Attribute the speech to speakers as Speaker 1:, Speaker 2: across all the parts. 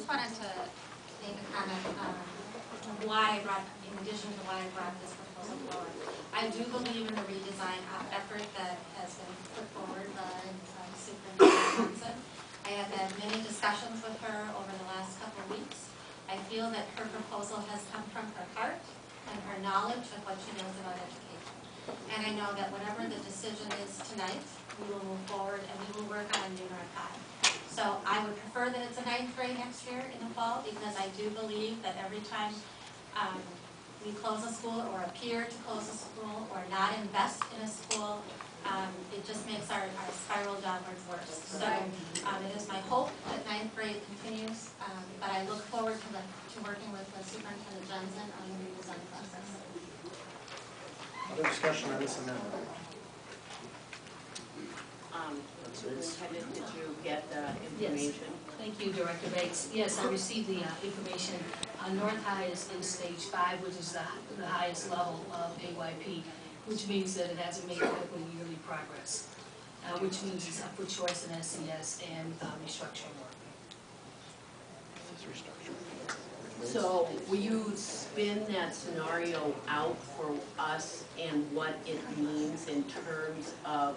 Speaker 1: wanted to make a comment on why I brought, in addition to why I brought this proposal forward. I do believe in the redesign effort that has been put forward by Superintendent Johnson. I have had many discussions with her over the last couple of weeks. I feel that her proposal has come from her heart and her knowledge of what she knows about education. And I know that whatever the decision is tonight, we will move forward and we will work on New North High. So I would prefer that it's a 9th grade next year in the fall, because I do believe that every time we close a school or appear to close a school or not invest in a school, it just makes our spiral downwards worse. So it is my hope that 9th grade continues, but I look forward to working with Superintendent Johnson on the redesign process.
Speaker 2: Other discussion on this amendment?
Speaker 3: Superintendent, did you get the information?
Speaker 4: Yes. Thank you, Director Bates. Yes, I received the information. North High is in stage 5, which is the highest level of AYP, which means that it hasn't made adequate yearly progress, which means it's up for choice in SCS and restructuring work.
Speaker 3: So will you spin that scenario out for us and what it means in terms of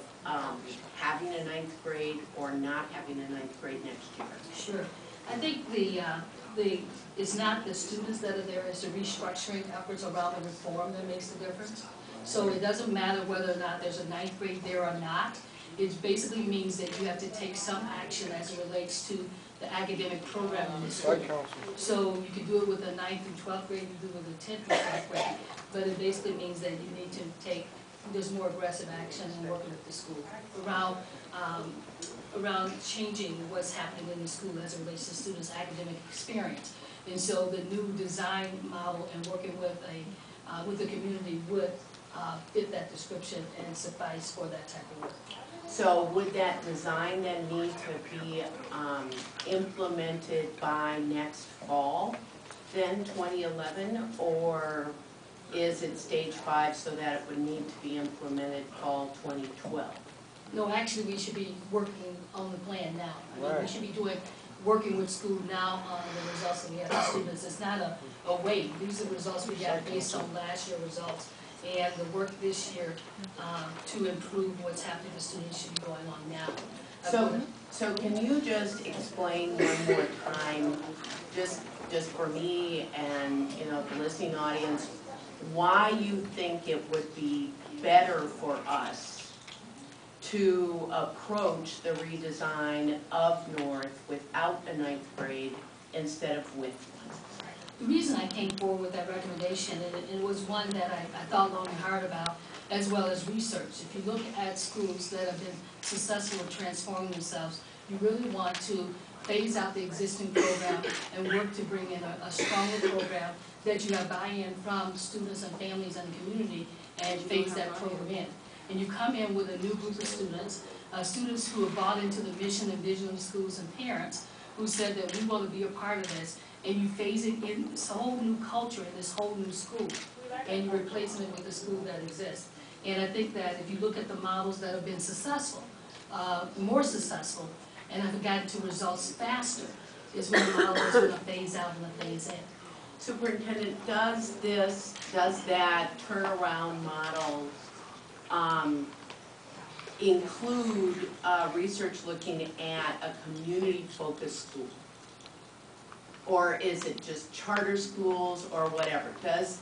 Speaker 3: having a 9th grade or not having a 9th grade next year?
Speaker 4: Sure. I think it's not the students that are there, it's the restructuring efforts around the reform that makes the difference. So it doesn't matter whether or not there's a 9th grade there or not. It basically means that you have to take some action as it relates to the academic program in the school. So you can do it with the 9th and 12th grade, you can do it with the 10th and 12th grade, but it basically means that you need to take, there's more aggressive action in working with the school around changing what's happening in the school as it relates to students' academic experience. And so the new design model and working with the community would fit that description and suffice for that type of work.
Speaker 3: So would that design then need to be implemented by next fall, then 2011, or is it stage 5 so that it would need to be implemented fall 2012?
Speaker 4: No, actually we should be working on the plan now. I mean, we should be working with school now on the results that we have for students. It's not a wait. These are the results we got based on last year's results. And the work this year to improve what's happening to students should be going on now.
Speaker 3: So can you just explain one more time, just for me and the listening audience, why you think it would be better for us to approach the redesign of North without a 9th grade instead of with one?
Speaker 4: The reason I came forward with that recommendation, and it was one that I thought long and hard about, as well as research. If you look at schools that have been successful in transforming themselves, you really want to phase out the existing program and work to bring in a stronger program that you have buy-in from students and families and the community and phase that program in. And you come in with a new group of students, students who have bought into the mission and vision of the schools, and parents who said that we want to be a part of this. And you phase it in this whole new culture in this whole new school, and you're replacing it with a school that exists. And I think that if you look at the models that have been successful, more successful, and have gotten to results faster, is when the model is going to phase out and phase in.
Speaker 3: Superintendent, does that turnaround model include research looking at a community-focused school? Or is it just charter schools or whatever? Does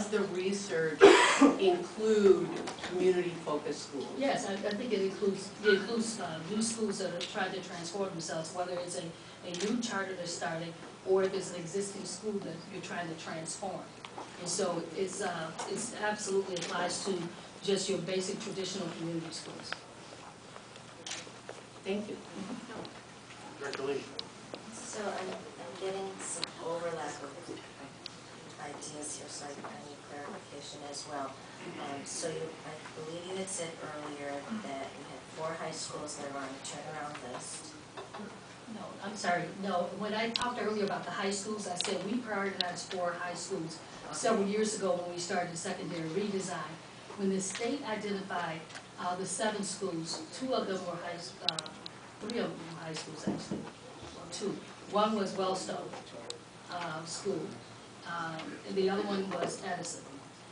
Speaker 3: the research include community-focused schools?
Speaker 4: Yes, I think it includes new schools that are trying to transform themselves, whether it's a new charter that's starting or if it's an existing school that you're trying to transform. And so it's absolutely applies to just your basic traditional community schools.
Speaker 3: Thank you.
Speaker 2: Director Lee.
Speaker 5: So I'm getting some overlap of ideas here, so I need clarification as well. So I believe you had said earlier that you had 4 high schools that are on a turnaround list.
Speaker 4: No, I'm sorry. No, when I talked earlier about the high schools, I said we prioritized 4 high schools several years ago when we started the secondary redesign. When the state identified the 7 schools, 2 of them were 3 of them were high schools actually, well, 2. One was Wellstone School, and the other one was Edison.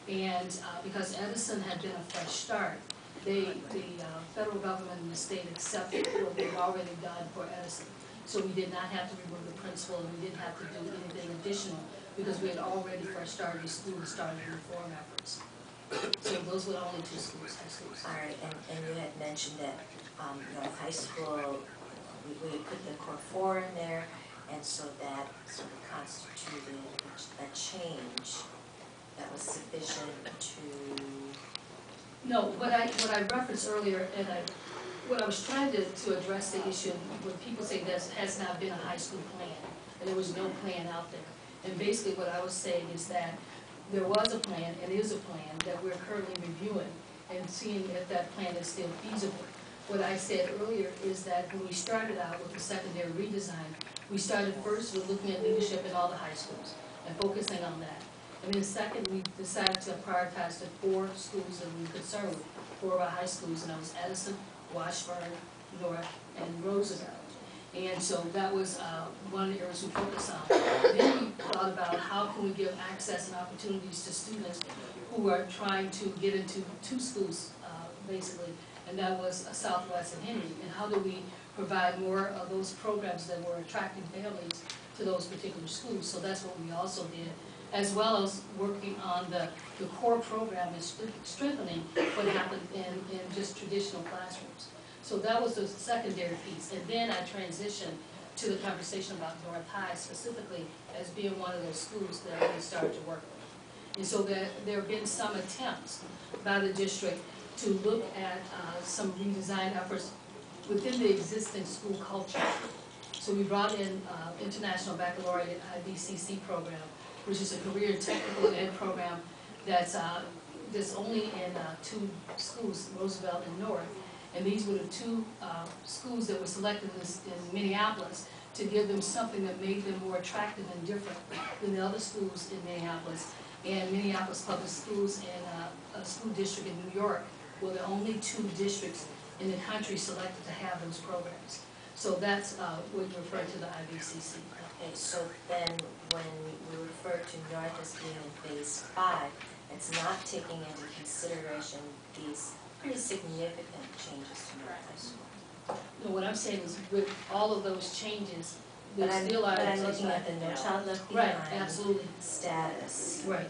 Speaker 4: And because Edison had been a fresh start, the federal government and the state accepted what they'd already done for Edison. So we did not have to remove the principal, and we didn't have to do anything additional, because we had already fresh started the school and started reform efforts. So those were the only two schools, high schools.
Speaker 5: All right, and you had mentioned that, high school, we put the core four in there, and so that sort of constituted a change that was sufficient to.
Speaker 4: No, what I referenced earlier, and what I was trying to address the issue, when people say there has not been a high school plan, and there was no plan out there. And basically what I was saying is that there was a plan, and is a plan, that we're currently reviewing and seeing if that plan is still feasible. What I said earlier is that when we started out with the secondary redesign, we started first with looking at leadership in all the high schools and focusing on that. And then second, we decided to prioritize the 4 schools that we were concerned with, 4 of our high schools, and that was Edison, Washburn, North, and Roosevelt. And so that was one of the areas we focused on. Then we thought about how can we give access and opportunities to students who are trying to get into 2 schools, basically, and that was Southwest and Henry. And how do we provide more of those programs that were attracting families to those particular schools? So that's what we also did, as well as working on the core program and strengthening what happened in just traditional classrooms. So that was the secondary piece. And then I transitioned to the conversation about North High specifically as being one of those schools that we started to work with. And so there have been some attempts by the district to look at some redesign efforts within the existing school culture. So we brought in International Baccalaureate IBCC program, which is a career technical ed program that's only in 2 schools, Roosevelt and North. And these were the 2 schools that were selected in Minneapolis to give them something that made them more attractive and different than the other schools in Minneapolis. And Minneapolis Public Schools and a school district in New York were the only 2 districts in the country selected to have those programs. So that's what you refer to the IBCC.
Speaker 5: Okay, so then when we refer to North as being in phase 5, it's not taking into consideration these pretty significant changes to North High School.
Speaker 4: No, what I'm saying is with all of those changes,
Speaker 5: But
Speaker 4: there's
Speaker 5: I'm
Speaker 4: still our.
Speaker 5: looking at the No Child Left
Speaker 4: Right,
Speaker 5: Behind
Speaker 4: absolutely.
Speaker 5: status.
Speaker 4: Right.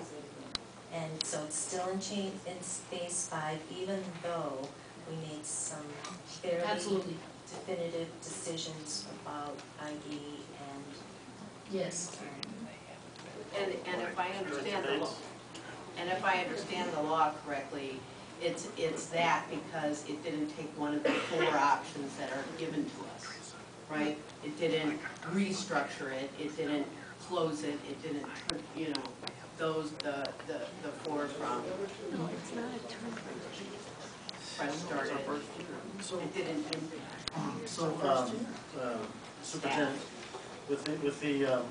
Speaker 5: And so it's still in phase 5, even though we made some fairly
Speaker 4: Absolutely.
Speaker 5: definitive decisions about ID and.
Speaker 4: Yes.
Speaker 3: And if I understand the law, correctly, it's that because it didn't take one of the 4 options that are given to us, right? It didn't restructure it, it didn't close it, it didn't, those, the 4 from.
Speaker 6: No, it's not a term.
Speaker 3: Fresh start. It didn't.
Speaker 2: So, Superintendent, with the